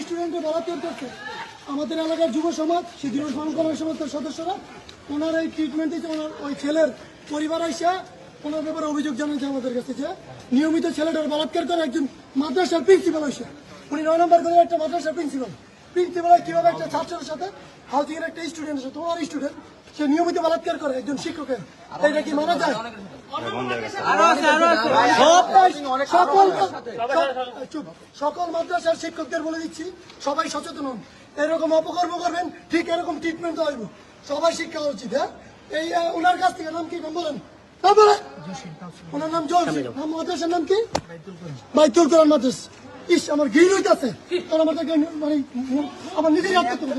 স্টুডেন্টের বলাৎকার করছে আমাদের এলাকার যুব সমাজ, শিডিউল সমাজের সদস্যরা। ওনার এই ট্রিটমেন্ট দিচ্ছে। ওনার ওই ছেলের পরিবার আইসা ওনার ব্যাপারে অভিযোগ জানিয়েছে আমাদের কাছে যে নিয়মিত ছেলেটার বলাৎকার করে একজন মাদ্রাসার প্রিন্সিপাল হয়েছে। উনি 9 নম্বর করে একটা মাদ্রাসার প্রিন্সিপাল কিভাবে একটা ছাত্রের সাথে হাউজিং এর একটা স্টুডেন্টের সাথে, তোমার স্টুডেন্ট, সে নিয়মিত বলাৎকার করে একজন শিক্ষকের, এটা কি মানা যায়? সকল মাদ্রাসার শিক্ষকদের বলে দিচ্ছি, সবাই সচেতন হন। এরকম অপকর্ম করবেন, ঠিক এরকম ট্রিটমেন্ট হইব। সবাই শিক্ষা উচিত। হ্যাঁ, এই ওনার কাছ থেকে নাম কি বলেন? ওনার নাম জসিম। নাম মাদ্রাসার নাম কি? বাইতুল কোরআন মাদ্রাসা। ইস, আমার ঘৃণ হইতাছে। কারণ আমার মানে আমার নিজেই রাখতে হবে।